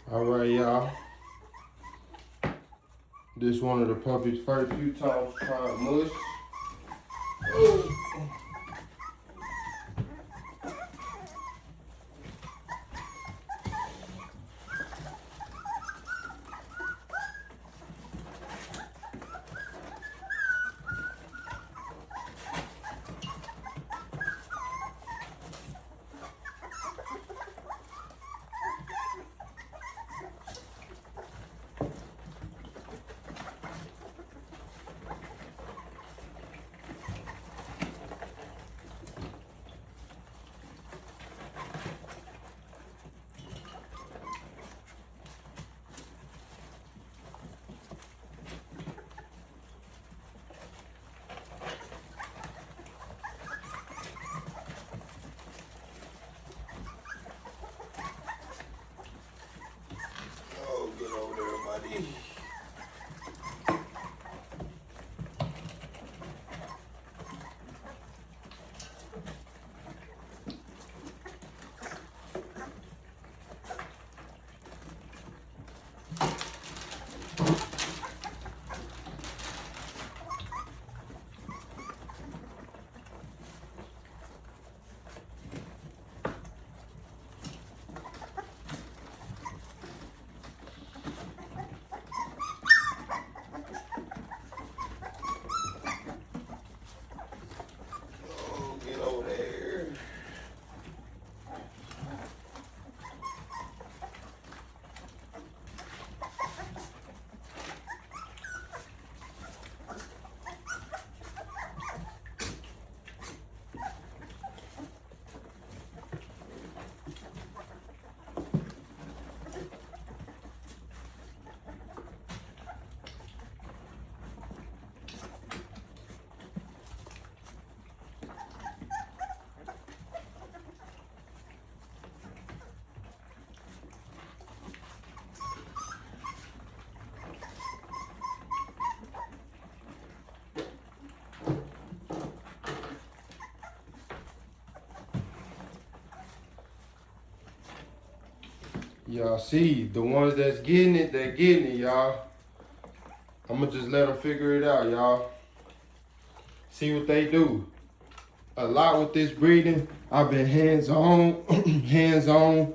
All right, y'all. This one of the puppies' first few times trying Mush. Oh. Oh, get over there, buddy. Oh, get over there. Y'all see, the ones that's getting it, they're getting it, y'all. I'm gonna just let them figure it out, y'all. See what they do. A lot with this breeding, I've been hands-on, hands-on.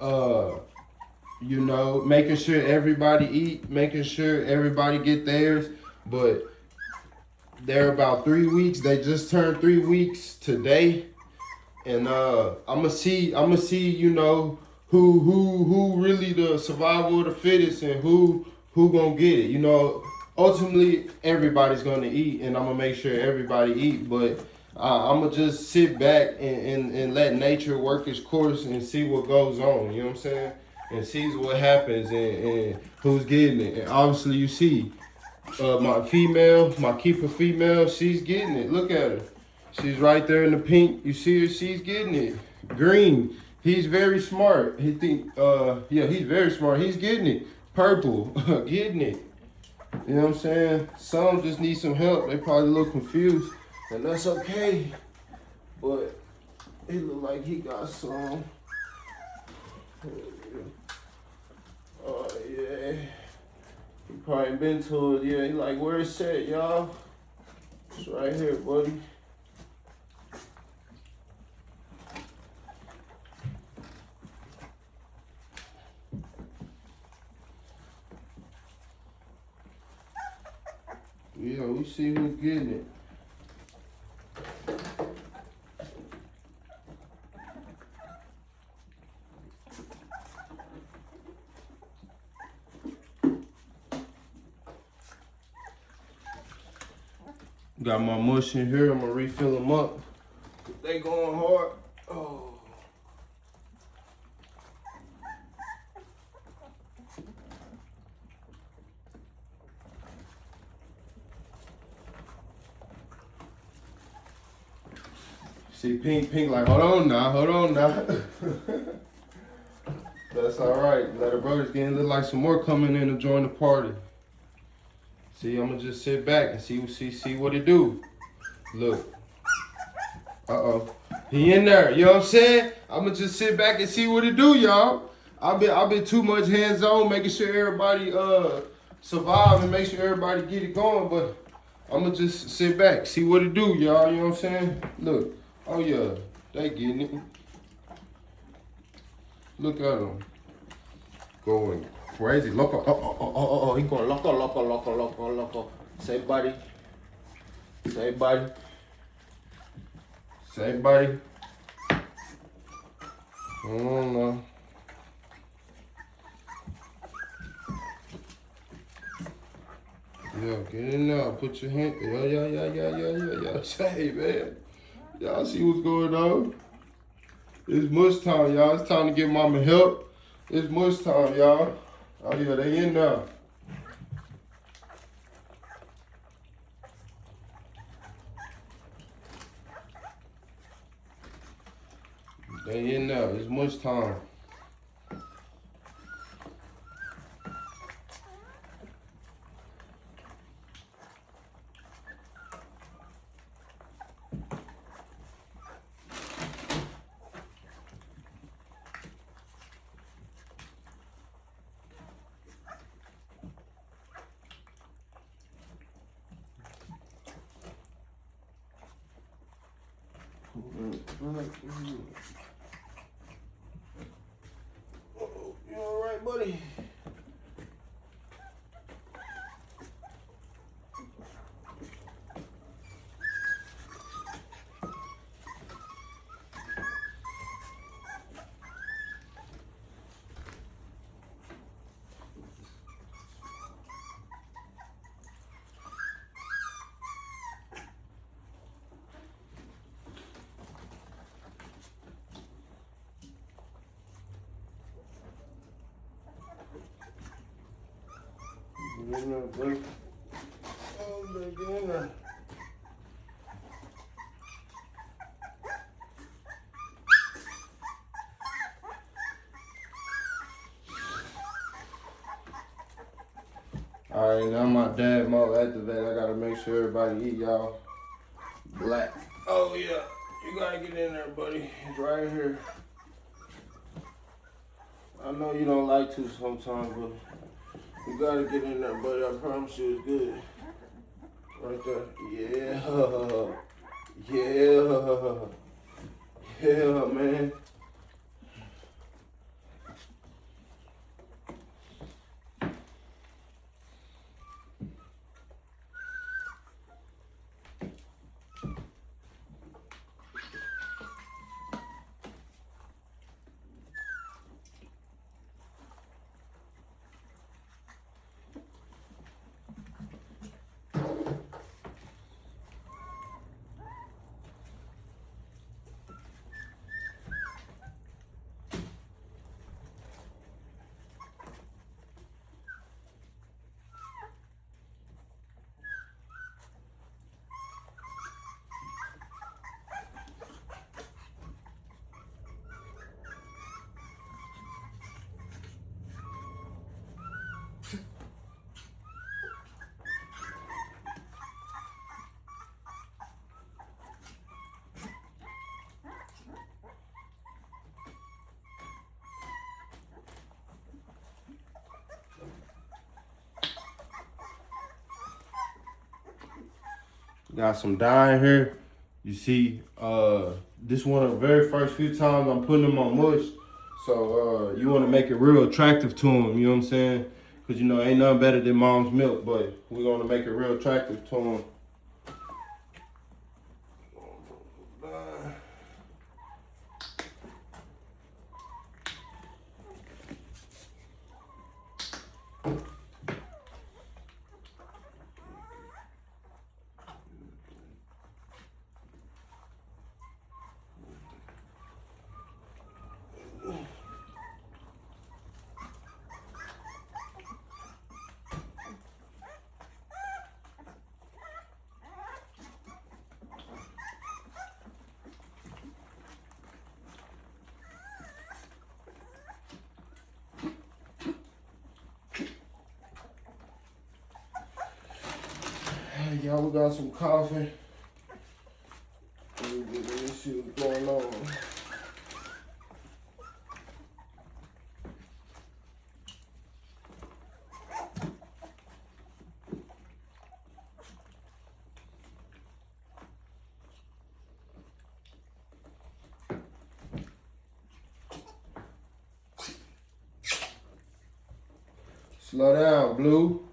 You know, making sure everybody eat, making sure everybody get theirs. But they're about 3 weeks. They just turned 3 weeks today. And I'ma see, you know, who really the survival of the fittest and who gonna get it. You know, ultimately everybody's gonna eat, and I'm gonna make sure everybody eat. But I'm gonna just sit back and let nature work its course and see what goes on. You know what I'm saying? And sees what happens and who's getting it. And obviously you see my keeper female, she's getting it. Look at her. She's right there in the pink. You see her? She's getting it. Green. He's very smart. He's very smart. He's getting it. Purple. Getting it. You know what I'm saying? Some just need some help. They probably look confused. And that's okay. But it look like he got some. Oh yeah. He probably been to it. Yeah, he like, where it's at, y'all? It's right here, buddy. Yeah, we see who's getting it. Got my mush in here. I'm gonna refill them up. They going hard. Oh. See Pink like, hold on now. That's all right. Let her brothers get in. Look like some more coming in to join the party. See, I'm gonna just sit back and see what it do. Look. Uh-oh. He in there. You know what I'm saying? I'm gonna just sit back and see what it do, y'all. I've been too much hands on, making sure everybody survive and make sure everybody get it going. But I'ma just sit back, see what it do, y'all. You know what I'm saying? Look, oh yeah, they getting it. Look at them going crazy. Loco, oh, he going loco. Say buddy. Say buddy. Say buddy. I don't know. Yeah, get in there. Put your hand. Yeah. Say, man. Y'all see what's going on? It's mush time, y'all. It's time to get mama help. It's mush time, y'all. Oh, yeah, they in there. They in there. It's much time. Uh-oh, you all right, buddy? Get in there, buddy. Oh, baby, get in there. All right, now my dad mode activated. I gotta make sure everybody eat, y'all. Black. Oh yeah, you gotta get in there, buddy. It's right here. I know you don't like to sometimes, but you gotta get in there, buddy. I promise you it's good. Right there. Yeah, man. Got some dye in here. You see, this one of the very first few times I'm putting them on mush. So you want to make it real attractive to them, you know what I'm saying? Because, you know, ain't nothing better than mom's milk, but we're going to make it real attractive to them. Y'all, we got some coffee. Let me see what's going on. Slow down, Blue.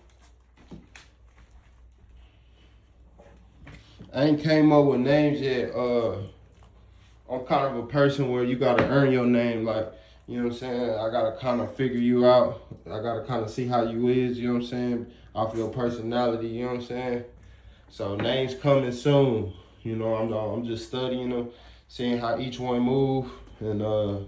I ain't came up with names yet. I'm kind of a person where you gotta earn your name. Like, you know what I'm saying? I gotta kind of figure you out. I gotta kind of see how you is, you know what I'm saying? Off your personality, you know what I'm saying? So names coming soon. You know, I'm just studying them, seeing how each one move, and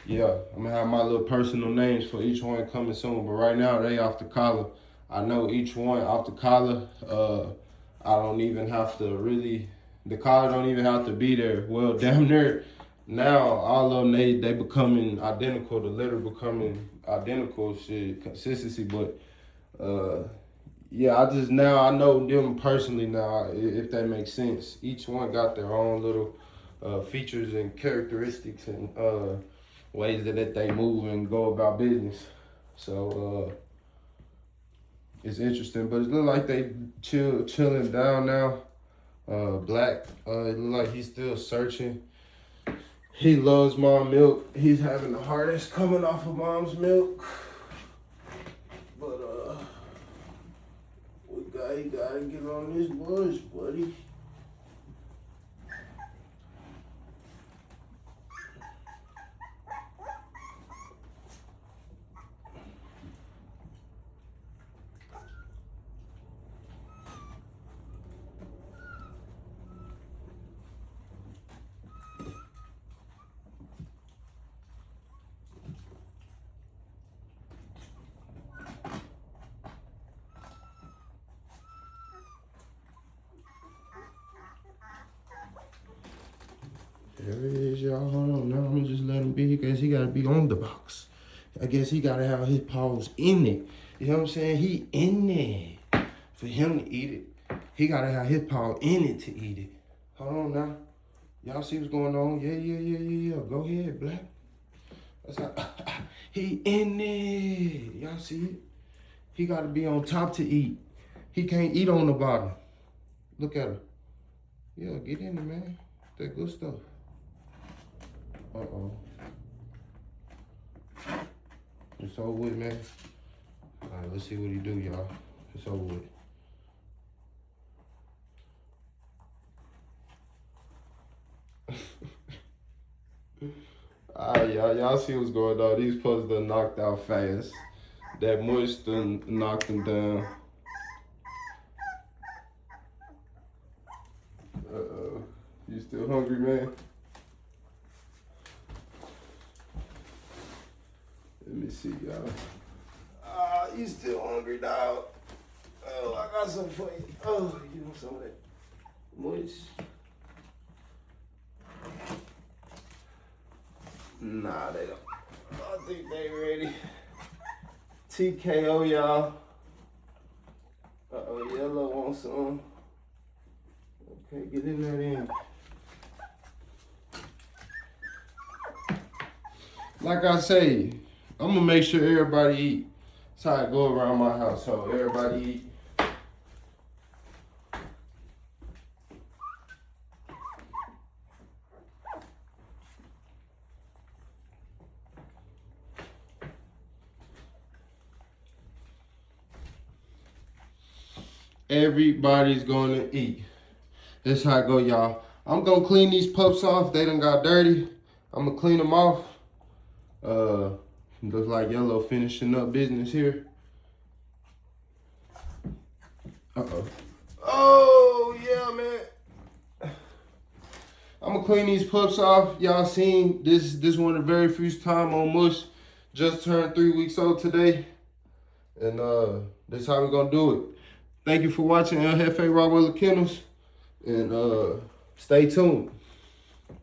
yeah, I'm gonna have my little personal names for each one coming soon. But right now they off the collar. I know each one off the collar. I don't even have to really. The collar don't even have to be there. Well, damn near now all of them they becoming identical. The litter becoming identical. Shit, consistency. But yeah, I know them personally now. If that makes sense. Each one got their own little features and characteristics and ways that they move and go about business. So it's interesting, but it look like they chilling down now. Black, it look like he's still searching. He loves mom milk. He's having the hardest coming off of mom's milk. But you gotta get on this bush, buddy. There it is, y'all. Hold on. Now I'm gonna just let him be. Because he gotta be on the box. I guess he gotta have his paws in it. You know what I'm saying? He in there. For him to eat it, he gotta have his paw in it to eat it. Hold on now. Y'all see what's going on? Yeah. Go ahead, Black. That's how he in there. Y'all see it? He gotta be on top to eat. He can't eat on the bottom. Look at him. Yeah, get in there, man. That good stuff. Uh-oh. It's over with, man. All right, let's see what he do, y'all. It's over with. All right, y'all see what's going on. These pups done knocked out fast. That Mush done knocked them down. Uh-oh. You still hungry, man? Let me see, y'all. You still hungry, dog? Oh, I got something for you. Oh, you want some of that Mush? Nah, they don't. I think they ready. TKO, y'all. Uh-oh, Yellow wants some. Okay, get in there then. Like I say, I'm gonna make sure everybody eat. That's how I go around my household. Everybody eat. Everybody's gonna eat. That's how I go, y'all. I'm gonna clean these pups off. They done got dirty. I'm gonna clean them off. Looks like Yellow finishing up business here. Uh-oh. Oh, yeah, man. I'm gonna clean these pups off. Y'all seen this one the very first time on Mush. Just turned 3 weeks old today. And that's how we're gonna do it. Thank you for watching Jefe Rottweiler Kennels. And stay tuned.